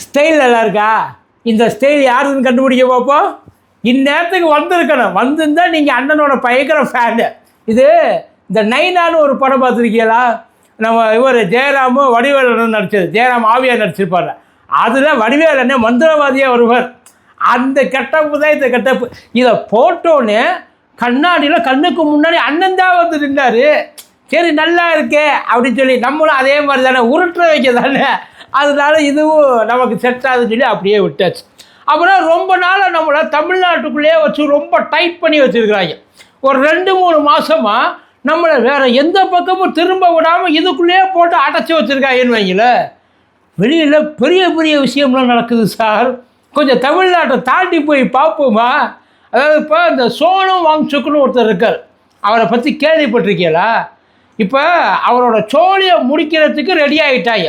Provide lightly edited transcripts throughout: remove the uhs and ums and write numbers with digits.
Style நல்லா இருக்கா? இந்த ஸ்டைல் யாருன்னு கண்டுபிடிக்க பார்ப்போம். இந்நேரத்துக்கு வந்திருக்கணும். வந்திருந்தால் நீங்கள் அண்ணனோட பயங்கர ஃபேனு. இது இந்த நைனான்னு ஒரு படம் பார்த்துருக்கீங்களா? நம்ம இவர் ஜெயராமும் வடிவேலனும் நடித்தது. ஜெயராம் ஆவியாக நடிச்சிருப்பார். அதில் வடிவேலனே மந்திரவாதியாக வருவார். அந்த கெட்டப்பு தான் இந்த கெட்டப்பு. இதை போட்டோன்னே கண்ணாடியில் கண்ணுக்கு முன்னாடி அண்ணன் தான் வந்து நின்றார். சரி நல்லா இருக்கே அப்படின்னு சொல்லி நம்மளும் அதே மாதிரி தானே உருட்டுற வைக்க தானே, அதனால இதுவும் நமக்கு செட் ஆகுதுன்னு சொல்லி அப்படியே விட்டாச்சு. அப்புறம் ரொம்ப நாளாக நம்மளை தமிழ்நாட்டுக்குள்ளேயே வச்சு ரொம்ப டைட் பண்ணி வச்சுருக்கிறாங்க. ஒரு 2-3 மாதமாக நம்மளை வேறு எந்த பக்கமும் திரும்ப விடாமல் இதுக்குள்ளேயே போட்டு அடைச்சி வச்சுருக்காங்கன்னு வைங்களேன். வெளியில் பெரிய பெரிய விஷயம்லாம் நடக்குது சார். கொஞ்சம் தமிழ்நாட்டை தாண்டி போய் பார்ப்போமா? அதாவது இப்போ இந்த சோனம் வாங்சுக்குன்னு ஒருத்தர் இருக்கார். அவரை பற்றி கேள்விப்பட்டிருக்கீங்களா? இப்போ அவரோட சோழியை முடிக்கிறதுக்கு ரெடி ஆகிட்டாங்க.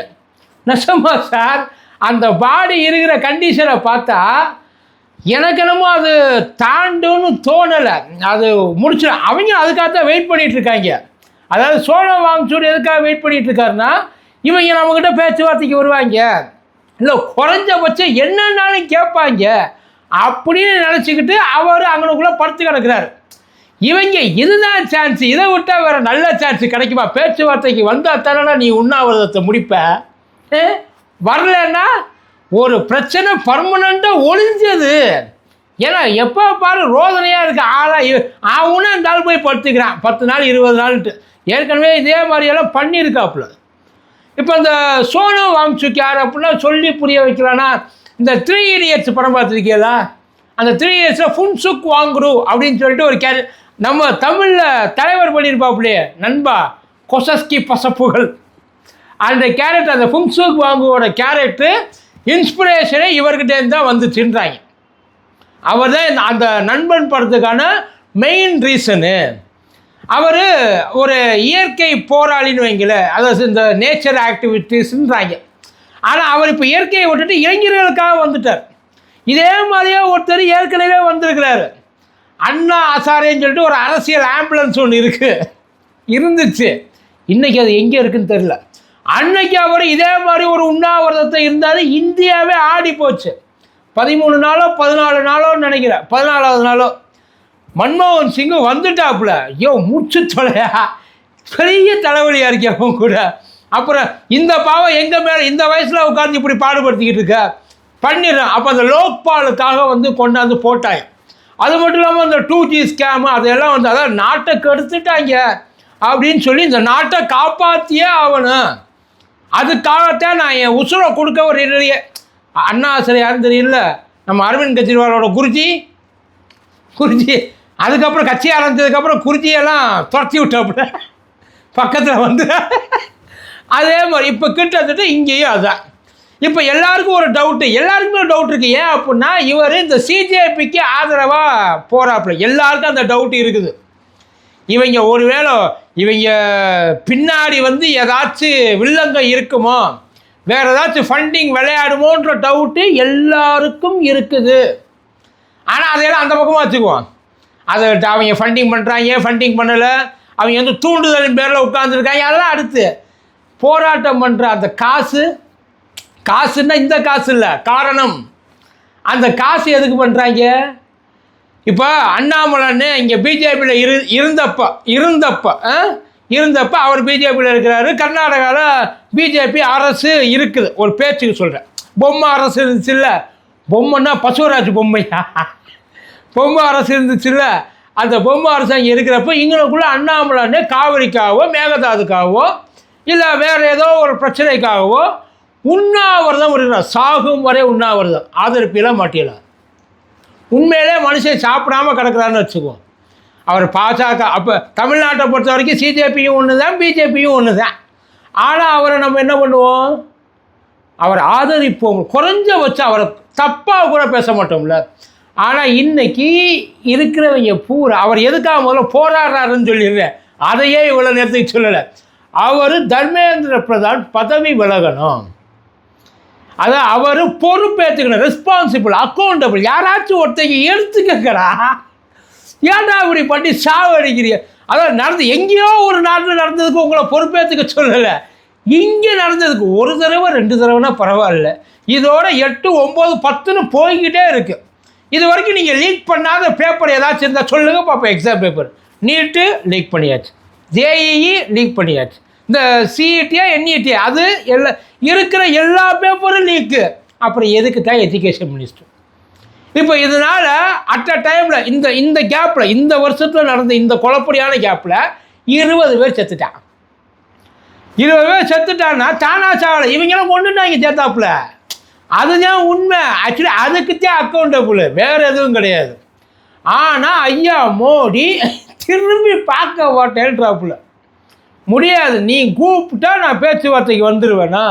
நெசமா சார், அந்த பாடி இருக்கிற கண்டிஷனை பார்த்தா எனக்கு என்னமோ அது தாண்டுன்னு தோணலை. அது முடிச்சிடும். அவங்க அதுக்காகத்தான் வெயிட் பண்ணிகிட்ருக்காங்க. அதாவது சோனம் வாங்சூர் எதுக்காக வெயிட் பண்ணிகிட்ருக்காருன்னா, இவங்க நம்மக்கிட்ட பேச்சுவார்த்தைக்கு வருவாங்க, இல்லை குறைஞ்சபட்சம் என்னன்னாலும் கேட்பாங்க அப்படின்னு நினச்சிக்கிட்டு அவர் அங்கனுக்குள்ளே படுத்து கிடக்கிறார். இவங்க இதுதான் சான்ஸ், இதை விட்டால் வேறு நல்ல சான்ஸ் கிடைக்குமா? பேச்சுவார்த்தைக்கு வந்தால் தானே நீ உண்ணாவிரதத்தை முடிப்ப. வரலன்னா ஒரு பிரச்சனை பர்மனண்ட்டாக ஒழிஞ்சது. ஏன்னா எப்போ பாரு ரோதனையாக இருக்குது. ஆவுன்னா அந்த ஆள் போய் படுத்துக்கிறான் 10 நாள் 20 நாள்ட்டு. ஏற்கனவே இதே மாதிரியெல்லாம் பண்ணியிருக்காப்புல. இப்போ இந்த சோனம் வாங்சுக் யார் அப்படின்னா சொல்லி புரிய வைக்கலான்னா, இந்த 3 Idiots படம் பார்த்துருக்கீங்களா? அந்த 3 Idiotsல ஃபுன்சுக் வாங்குரு அப்படின்னு சொல்லிட்டு ஒரு நம்ம தமிழில் தலைவர் பண்ணியிருப்பாப்புலே, நண்பா கொசஸ்கி பசப்புகள். அந்த கேரக்டர், அந்த ஃபுன்சுக் வாங்குவோட கேரக்டர் இன்ஸ்பிரேஷனே இவர்கிட்டேருந்து தான் வந்துச்சுன்றாங்க. அவர் தான் அந்த நண்பன் படத்துக்கான மெயின் ரீசனு. அவர் ஒரு இயற்கை போராளின்னு வைங்கள, அதாவது இந்த நேச்சர் ஆக்டிவிட்டீஸ்ன்றாங்க. ஆனால் அவர் இப்போ இயற்கையை விட்டுட்டு இளைஞர்களுக்காக வந்துட்டார். இதே மாதிரியே ஒருத்தர் ஏற்கனவே வந்திருக்கிறாரு. அண்ணா ஆசாரேன்னு சொல்லிட்டு ஒரு அரசியல் ஆம்புலன்ஸ் ஒன்று இருந்துச்சு. இன்றைக்கி அது எங்கே இருக்குதுன்னு தெரில. அன்னைக்கு அவர் இதே மாதிரி ஒரு உண்ணாவிரதத்தை இருந்தார். இந்தியாவே ஆடி போச்சு. 13 நாளோ 14 நாளோன்னு நினைக்கிறேன், 14வது நாளோ மன்மோகன் சிங் வந்துட்டாப்புல. ஐயோ மூச்சு தொலையா, பெரிய தலைவலியாக இருக்கே அவங்க கூட. அப்புறம் இந்த பாவம் எங்கள் மேலே இந்த வயசில் உட்காந்து இப்படி பாடுபடுத்திக்கிட்டு இருக்க பண்ணிடுறேன். அப்போ அந்த லோக்பாலுக்காக கொண்டாந்து போட்டாங்க. அது மட்டும் இல்லாமல் இந்த 2G ஸ்கேமு அதெல்லாம் அதாவது நாட்டை கெடுத்துட்டாங்க அப்படின்னு சொல்லி இந்த நாட்டை காப்பாற்றியே ஆகணும். அதுக்காகத்தான் நான் என் உசுரை கொடுக்க ஒரு இல்லையே. அண்ணா ஆசிரியர் யாருன்னு தெரியல, நம்ம அரவிந்த் கெஜ்ரிவாலோட குருஜி. அதுக்கப்புறம் கட்சி ஆரம்பித்ததுக்கப்புறம் குருஜியெல்லாம் துரத்தி விட்டாப்புல பக்கத்தில் அதே மாதிரி இப்போ கிட்டத்தட்ட இங்கேயும் அதுதான். இப்போ எல்லாருக்கும் ஒரு எல்லாருக்குமே ஒரு டவுட் இருக்குது. ஏன் அப்படின்னா இவர் இந்த சிஜேபிக்கு ஆதரவாக போகிறாப்புல. எல்லாருக்கும் அந்த டவுட் இருக்குது. இவங்க ஒருவேளை இவங்க பின்னாடி ஏதாச்சும் வில்லங்க இருக்குமோ, வேறு ஏதாச்சும் ஃபண்டிங் விளையாடுமோன்ற டவுட்டு எல்லாருக்கும் இருக்குது. ஆனால் அதையெல்லாம் அந்த பக்கமாக வச்சுக்குவோம். அதை அவங்க ஃபண்டிங் பண்ணுறாங்க, ஃபண்டிங் பண்ணலை, அவங்க தூண்டுதலின் பேரில் உட்காந்துருக்காங்க. அதெல்லாம் அடுத்து போராட்டம் பண்ணுற அந்த காசுன்னா இந்த காசு இல்லை, காரணம் அந்த காசு எதுக்கு பண்ணுறாங்க? இப்போ அண்ணாமலைன்னு இங்கே பிஜேபியில் இருந்தப்போ அவர் பிஜேபியில் இருக்கிறாரு. கர்நாடகாவில் பிஜேபி அரசு இருக்குது. ஒரு பேச்சுக்கு சொல்கிறேன். பொம்மை அரசு இருந்துச்சு இல்லை, பொம்மைன்னா பசுவராஜ் பொம்மையா, பொம்மை அரசு இருந்துச்சு இல்லை, அந்த பொம்மை அரசு அங்கே இருக்கிறப்ப இங்களுக்குள்ளே அண்ணாமலைன்னு காவிரிக்காகவோ மேகதாதுக்காகவோ இல்லை வேறு ஏதோ ஒரு பிரச்சனைக்காகவோ உண்ணாவிரதம் இருக்கிறார். சாகும் வரை உண்ணாவிரதம். ஆதரிப்பில மாட்டியலாம். உண்மையிலே மனுஷன் சாப்பிடாமல் கிடக்கிறான்னு வச்சுக்குவோம். அவர் பாஜக அப்போ தமிழ்நாட்டை பொறுத்த வரைக்கும் சிஜேபியும் ஒன்று தான், பிஜேபியும் ஒன்று தான். ஆனால் அவரை நம்ம என்ன பண்ணுவோம்? அவரை ஆதரிப்போம். குறைஞ்சபட்சம் அவரை தப்பாக கூட பேச மாட்டோம்ல. ஆனால் இன்னைக்கு இருக்கிறவங்க பூரா அவர் எதுக்காக முதல்ல போராடுறாருன்னு சொல்லிடுறேன். அதையே இவ்வளோ நேரத்துக்கு சொல்லலை. அவர் தர்மேந்திர பிரதான் பதவி விலகணும். அதான் அவர் பொறுப்பேற்றுக்கணும். Responsible, accountable. யாராச்சும் ஒருத்தங்க எடுத்துக்கடா, ஏன்டா இப்படி பண்ணி சாவடிக்கிறீங்க? அதான் எங்கேயோ ஒரு நாட்டில் நடந்ததுக்கு உங்களை பொறுப்பேற்றுக்க சொல்லலை. இங்கே நடந்ததுக்கு ஒரு தடவை 2 தடவைனா பரவாயில்ல, இதோட 8, 9, 10ன்னு போய்கிட்டே இருக்குது. இது வரைக்கும் நீங்கள் லீக் பண்ணாத பேப்பர் ஏதாச்சும் இருந்தால் சொல்லுங்கள் பார்ப்போம். எக்ஸாம் பேப்பர் நீட்டு லீக் பண்ணியாச்சு, ஜேஇஇ லீக் பண்ணியாச்சு, இந்த சிஇடியா என்இடியா அது இருக்கிற எல்லா பேப்பரும் லீக்கு. அப்புறம் எதுக்கு தான் எஜுகேஷன் மினிஸ்டர்? இப்போ இதனால் அட் அ டைமில் இந்த கேப்பில், இந்த வருஷத்தில் நடந்த இந்த குழப்படியான கேப்பில் 20 பேர் செத்துட்டான். 20 பேர் செத்துட்டான்னா தானா சாவலை, இவங்கெல்லாம் கொண்டுட்டாங்க சேர்த்தாப்புல. அதுதான் உண்மை. ஆக்சுவலி அதுக்குத்தான் அக்கௌண்டபுள், வேறு எதுவும் கிடையாது. ஆனால் ஐயா மோடி திரும்பி பார்க்க மாட்டேன்றாப்புல. முடியாது, நீ கூப்பிட்டா நான் பேச்சுவார்த்தைக்கு வந்துடுவேன்னா.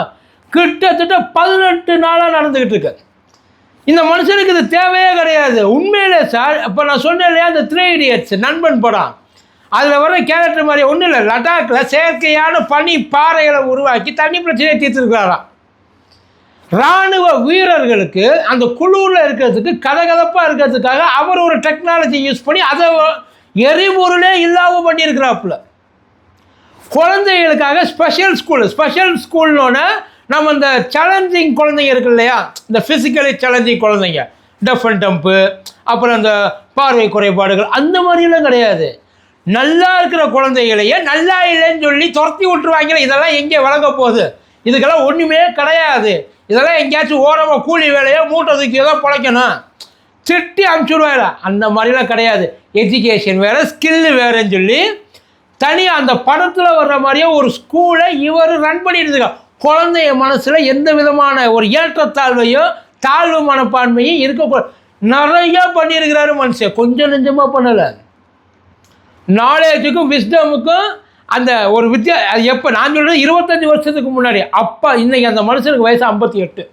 கிட்டத்தட்ட 18 நாளாக நடந்துக்கிட்டு இருக்கு. இந்த மனுஷனுக்கு இது தேவையே கிடையாது உண்மையிலே சார். இப்போ நான் சொன்னேன் இல்லையா, அந்த 3 Idiots நண்பன் படம், அதில் வர கேரக்டர் மாதிரி ஒன்றும் இல்லை. லடாக்கில் செயற்கையான பனி பாறைகளை உருவாக்கி தண்ணி பிரச்சனையை தீர்த்துருக்கிறாராம். இராணுவ வீரர்களுக்கு அந்த குழுவில் இருக்கிறதுக்கு கதகதப்பாக இருக்கிறதுக்காக அவர் ஒரு டெக்னாலஜி யூஸ் பண்ணி அதை எரிபொருளே இல்லாமல் பண்ணியிருக்கிறாப்புல. குழந்தைகளுக்காக ஸ்பெஷல் ஸ்கூல்னோட நம்ம இந்த சேலஞ்சிங் குழந்தைங்க இருக்கு இல்லையா, இந்த ஃபிசிக்கலி சேலஞ்சிங் குழந்தைங்க, டஃப் அண்ட் டம்ப்பு, அப்புறம் இந்த பார்வை குறைபாடுகள், அந்த மாதிரிலாம் கிடையாது. நல்லா இருக்கிற குழந்தைகளையே நல்லா இல்லைன்னு சொல்லி துரத்தி விட்டுருவாங்க. இதெல்லாம் எங்கே வழங்க போகுது? இதுக்கெல்லாம் ஒன்றுமே கிடையாது. இதெல்லாம் எங்கேயாச்சும் ஓரமாக கூலி வேலையோ மூட்டை தூக்கி தான் பிழைக்கணும், திட்டி அனுப்பிச்சுடுவாங்க. அந்த மாதிரிலாம் கிடையாது. எஜுகேஷன் வேறு, ஸ்கில்லு வேறுன்னு சொல்லி தனியாக அந்த படத்தில் வர்ற மாதிரியே ஒரு ஸ்கூலை இவர் ரன் பண்ணிட்டு இருக்கார். குழந்தைய மனசில் எந்த விதமான ஒரு ஏற்றத்தாழ்வையோ தாழ்வு மனப்பான்மையும் இருக்க நிறையா பண்ணியிருக்கிறாரு மனுஷன். கொஞ்சம் நெஞ்சமாக பண்ணலை. நாலேஜுக்கும் விஸ்டமுக்கும் அந்த ஒரு அது எப்போ நான் சொல்கிறது 25 வருஷத்துக்கு முன்னாடி. அப்போ இன்றைக்கி அந்த மனுஷனுக்கு வயசு 58.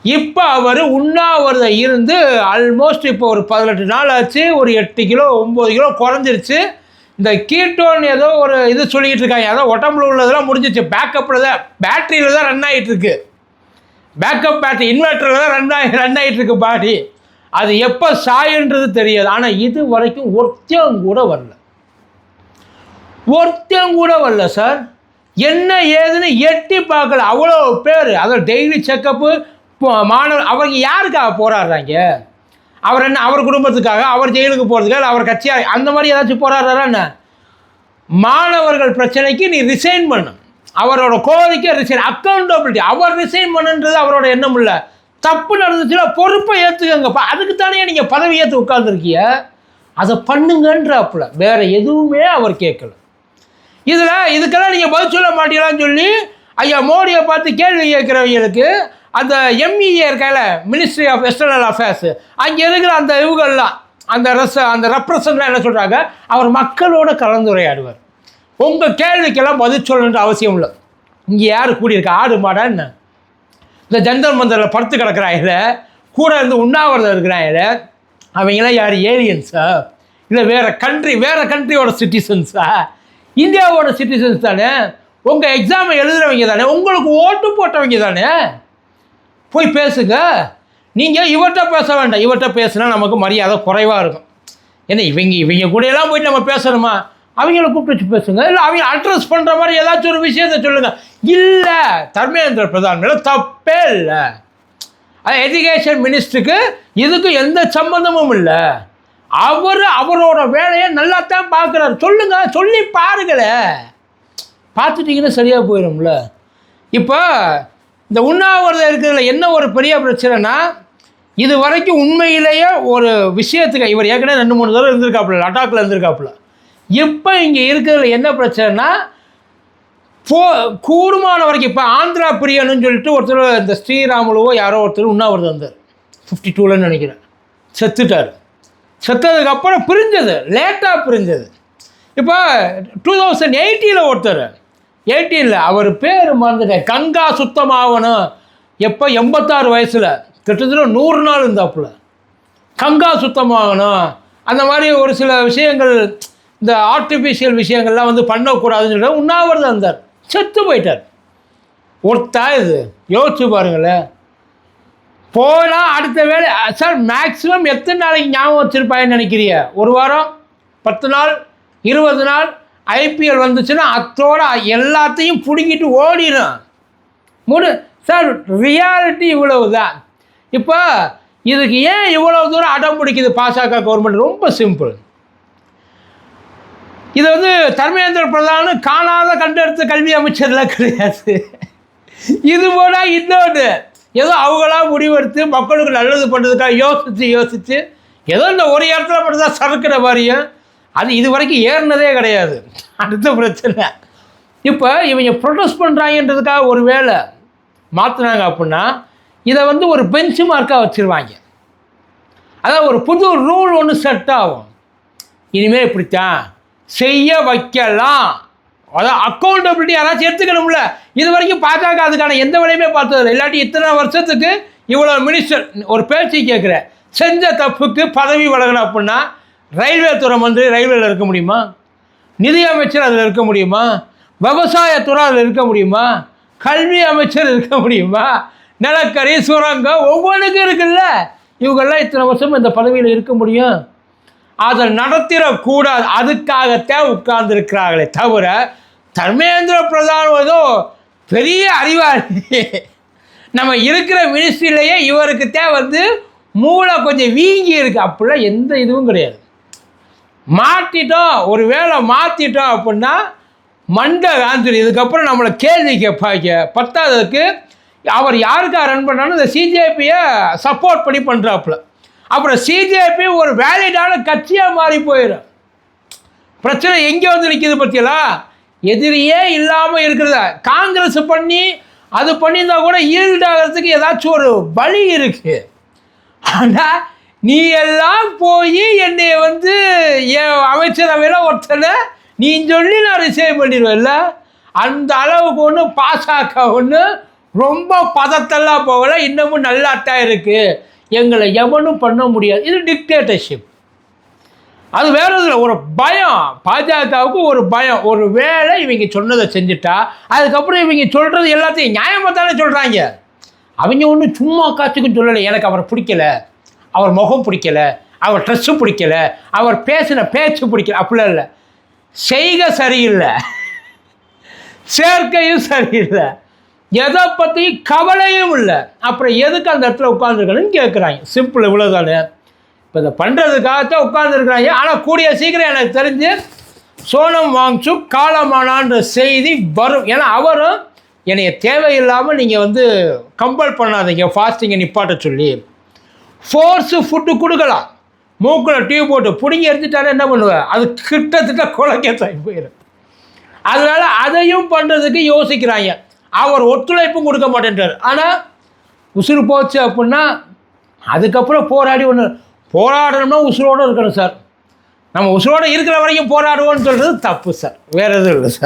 இப்போ அவர் உண்ணாவிரத இருந்து ஆல்மோஸ்ட் இப்போ ஒரு 18 நாள் ஆச்சு. ஒரு 8 கிலோ 9 கிலோ குறைஞ்சிருச்சு. இந்த கீட்டோன் ஏதோ ஒரு இது சொல்லிக்கிட்டு இருக்காங்க. அதான் உடம்புல உள்ளதெல்லாம் முடிஞ்சிச்சு. பேக்கப்பில் தான், பேட்டரியில் தான் ரன் ஆகிட்டுருக்கு. பேக்கப் பேட்டரி, இன்வெர்ட்டரில் தான் ரன் ஆகிட்டுருக்கு பாடி. அது எப்போ சாயன்றது தெரியாது. ஆனால் இது வரைக்கும் ஒருத்தம் கூட வரல சார். என்ன ஏதுன்னு எட்டி பார்க்கல. அவ்வளோ பேர், அதில் டெய்லி செக்கப்பு மாணவர். அவருக்கு யாருக்காக போராடுறாங்க? அவர் என்ன, அவர் குடும்பத்துக்காக, அவர் ஜெயிலுக்கு போகிறதுக்காக, அவர் கட்சியாக அந்த மாதிரி ஏதாச்சும் போராடுறாரா என்ன? மாணவர்கள் பிரச்சனைக்கு நீ ரிசைன் பண்ணு. அவரோட கோரிக்கை ரிசைன், அக்கௌண்டபிலிட்டி. அவர் ரிசைன் பண்ணுன்றது அவரோட எண்ணம் இல்லை. தப்பு நடந்துச்சுன்னா பொறுப்பை ஏற்றுக்கங்கப்பா. அதுக்குத்தானே நீங்கள் பதவி ஏற்று உட்கார்ந்துருக்கிய, அதை பண்ணுங்கன்றாப்புல. வேறு எதுவுமே அவர் கேட்கல. இதுக்கெல்லாம் நீங்கள் பதில் சொல்ல மாட்டீங்களான்னு சொல்லி ஐயா மோடியை பார்த்து கேள்வி கேட்குறவங்களுக்கு அந்த எம்இஏ இருக்கால, மினிஸ்ட்ரி ஆஃப் எக்ஸ்டர்னல் அஃபேர்ஸ், அங்கே இருக்கிற அந்த இவங்கள்லாம் அந்த ரெப்ரசன்ட்லாம் என்ன சொல்கிறாங்க, அவர் மக்களோட கலந்துரையாடுவார். உங்கள் கேள்விக்கெல்லாம் பதில் சொல்லணுன்ற அவசியம் இல்லை. இங்கே யார் கூடியிருக்கா? ஆடு மாடா என்ன? இந்த ஜந்தர் மந்தரில் படுத்து கிடக்கிறாயில, கூட இருந்து உண்ணாவிரதம் இருக்கிறாயில, அவங்களாம் யார்? ஏலியன்ஸா? இல்லை வேறு கண்ட்ரியோட சிட்டிசன்ஸா? இந்தியாவோட சிட்டிசன்ஸ் தானே. உங்கள் எக்ஸாமை எழுதுகிறவங்க தானே, உங்களுக்கு ஓட்டு போட்டவங்க தானே. போய் பேசுங்க. நீங்கள் இவர்கிட்ட பேச வேண்டாம். இவர்கிட்ட பேசுனா நமக்கு மரியாதை குறைவாக இருக்கும். ஏன்னா இவங்க கூடயெல்லாம் போயிட்டு நம்ம பேசணுமா? அவங்கள கூப்பிட்டு வச்சு பேசுங்க. இல்லை அவங்க அட்ரஸ் பண்ணுற மாதிரி ஏதாச்சும் ஒரு விஷயத்தை சொல்லுங்கள். இல்லை, தர்மேந்திர பிரதான் மேலே தப்பே இல்லை. அது எஜுகேஷன் மினிஸ்டருக்கு இதுக்கு எந்த சம்பந்தமும் இல்லை. அவரோட வேலையை நல்லா தான் பார்க்குறாரு. சொல்லுங்கள், சொல்லி பாருங்களே. பார்த்துட்டிங்கன்னா சரியாக போயிடும்ல. இப்போ இந்த உண்ணாவிரதம் இருக்கிறதுல என்ன ஒரு பெரிய பிரச்சனைனா, இது வரைக்கும் உண்மையிலேயே ஒரு விஷயத்துக்கு இவர் ஏற்கனவே 2-3 தடவை இருந்திருக்காப்புல, லடாக்கில் இருந்திருக்காப்புல. இப்போ இங்கே இருக்கிறதுல என்ன பிரச்சனைனா, கூடுமான வரைக்கும் இப்போ ஆந்திரா பிரியன்னு சொல்லிட்டு ஒருத்தர், இந்த ஸ்ரீராமுலுவோ யாரோ ஒருத்தர் உண்ணாவிரதம் வந்தார். 52லன்னு நினைக்கிறேன். செத்துட்டார். செத்ததுக்கப்புறம் பிரிஞ்சது, லேட்டாக பிரிஞ்சது. இப்போ 2018 ஒருத்தர், 18 அவர் பேர் மறந்துட்டேன், கங்கா சுத்தமாகணும். எப்போ 86 வயசில் கிட்டத்தட்ட 100 நாள் இருந்தாப்புல. கங்கா சுத்தமாகணும், அந்த மாதிரி ஒரு சில விஷயங்கள், இந்த ஆர்டிஃபிஷியல் விஷயங்கள்லாம் வந்து பண்ணக்கூடாதுன்னு சொல்லி உண்ணாவிரதம் இருந்தார். செத்து போயிட்டார். ஒருத்தா இது யோசிச்சு பாருங்களேன். போனால் அடுத்த வேலை சார் மேக்ஸிமம் எத்தனை நாளைக்கு ஞாபகம் வச்சுருப்பாங்கன்னு நினைக்கிறீங்க? 1 வாரம், 10 நாள், 20 நாள், ஐபிஎல் வந்துச்சுன்னா அத்தோட எல்லாத்தையும் பிடுங்கிட்டு ஓடிடும் சார். ரியாலிட்டி இவ்வளவு தான். இப்போ இதுக்கு ஏன் இவ்வளவு தூரம் அடம் பிடிக்குது பாஜக கவர்மெண்ட்? ரொம்ப சிம்பிள். இது வந்து தர்மேந்திர பிரதான் காணாத கண்டெடுத்த கல்வி அமைச்சர்லாம் கிடையாது. இது போல இன்னொன்று ஏதோ அவங்களா முடிவெடுத்து மக்களுக்கு நல்லது பண்ணுறதுக்காக யோசித்து ஏதோ இந்த ஒரு இடத்துல மட்டும்தான் சறுக்கிற மாதிரியும் அது இது வரைக்கும் ஏறினதே கிடையாது. அடுத்த பிரச்சனை, இப்போ இவங்க ப்ரொடெஸ்ட் பண்ணுறாங்கன்றதுக்காக ஒரு வேளை மாற்றினாங்க அப்படின்னா இதை வந்து ஒரு பெஞ்ச் மார்க்காக வச்சுருவாங்க. அதாவது ஒரு புது ரூல் ஒன்று செட் ஆகும். இனிமேல் இப்படித்தான் செய்ய வைக்கலாம். அதான் அக்கௌண்டபிலிட்டி யாராச்சும் எடுத்துக்கணும்ல. இது வரைக்கும் பாஜக அதுக்கான எந்த வேலையுமே பார்த்ததில்லை. இல்லாட்டி இத்தனை வருஷத்துக்கு இவ்வளோ மினிஸ்டர் ஒரு பேச்சு கேட்குற செஞ்ச தப்புக்கு பதவி வழங்கணும் அப்படின்னா ரயில்வே துறை மந்திரி ரயில்வேல இருக்க முடியுமா? நிதி அமைச்சர் அதில் இருக்க முடியுமா? விவசாயத்துறை அதில் இருக்க முடியுமா? கல்வி அமைச்சர் இருக்க முடியுமா? நிலக்கரி சுரங்கம் ஒவ்வொன்றுக்கும் இருக்குல்ல. இவங்கெல்லாம் இத்தனை வருஷம் இந்த பதவியில் இருக்க முடியும்? அதை நடத்திடக்கூடாது. அதுக்காகத்தான் உட்கார்ந்துருக்கிறார்களே தவிர தர்மேந்திர பிரதான் ஏதோ பெரிய அறிவாளி. நம்ம இருக்கிற மினிஸ்ட்ரியிலேயே இவருக்குத்தான் வந்து மூளை கொஞ்சம் வீங்கி இருக்கு. அப்படிலாம் எந்த இதுவும் கிடையாது. மாற்றிட்டோம், ஒரு வேளை மாற்றிட்டோம் அப்படின்னா மண்டை காந்திரி. இதுக்கப்புறம் நம்மளை கேள்வி கேட்பாங்க. பத்தாவதுக்கு அவர் யாருக்காக ரன் பண்ணாலும் இந்த சிஜேபியை சப்போர்ட் பண்ணி பண்ணுறாப்புல. அப்புறம் சிஜேபி ஒரு வேலிடான கட்சியாக மாறி போயிடும். பிரச்சனை எங்கே வந்து நிற்கிது பற்றியெல்லாம்? எதிரியே இல்லாமல் இருக்கிறத காங்கிரஸ் பண்ணி அது பண்ணியிருந்தா கூட ஈல்ட் ஆகிறதுக்கு ஏதாச்சும் ஒரு வழி இருக்குது. ஆனால் நீ எல்லாம் போய் என்னை வந்து என் அமைச்சரவையில் ஒருத்தனை நீ சொல்லி நான் ரிசைவ் பண்ணிடுவேன்ல. அந்த அளவுக்கு ஒன்று பாஜக ஒன்று ரொம்ப பதத்தெல்லாம் போகலை. இன்னமும் நல்லாத்தான் இருக்குது. எங்களை எவனும் பண்ண முடியாது. இது டிக்டேட்டர்ஷிப். அது வேற இதில் ஒரு பயம். பாஜகவுக்கு ஒரு பயம். ஒரு வேளை இவங்க சொன்னதை செஞ்சுட்டா அதுக்கப்புறம் இவங்க சொல்கிறது எல்லாத்தையும் நியாயமாக தானே சொல்கிறாங்க. அவங்க ஒன்றும் சும்மா காட்சிக்கும் சொல்லலை. எனக்கு அவரை பிடிக்கலை, அவர் முகம் பிடிக்கலை, அவர் ட்ரெஸ்ஸு பிடிக்கலை, அவர் பேசின பேச்சு பிடிக்கல, அப்படிலாம் இல்லை. செய்கை சரியில்லை, சேர்க்கையும் சரியில்லை, எதை பற்றியும் கவலையும் இல்லை. அப்புறம் எதுக்கு அந்த இடத்துல உட்காந்துருக்கணும்னு கேட்குறாங்க. சிம்பிள், இவ்வளோதானே. இப்போ இதை பண்ணுறதுக்காகத்தான் உட்காந்துருக்குறாங்க. ஆனால் கூடிய சீக்கிரம் எனக்கு தெரிஞ்சு சோனம் வாங்சுக் காலமானான்ற செய்தி வரும். ஏன்னா அவரும் என்னைய தேவையில்லாமல் நீங்கள் வந்து கம்பல் பண்ணாதீங்க, ஃபாஸ்டிங்கை நிப்பாட்ட சொல்லி ஃபோர்ஸு ஃபுட்டு கொடுக்கலாம். மூக்கில் டியூப் போட்டு பிடிங்கி எடுத்துட்டாலே என்ன பண்ணுவேன்? அது கிட்டத்தட்ட கொலைக்கேசாகி போயிடும். அதனால் அதையும் பண்ணுறதுக்கு யோசிக்கிறாங்க. அவர் ஒத்துழைப்பும் கொடுக்க மாட்டேன்றார். ஆனால் உசுறு போச்சு அப்படின்னா அதுக்கப்புறம் போராடணும்னா உசுரோடு இருக்கணும் சார். நம்ம உசுரோடு இருக்கிற வரைக்கும் போராடுவோம்னு சொல்கிறது தப்பு சார். வேறு எதுவும் இல்லை சார்.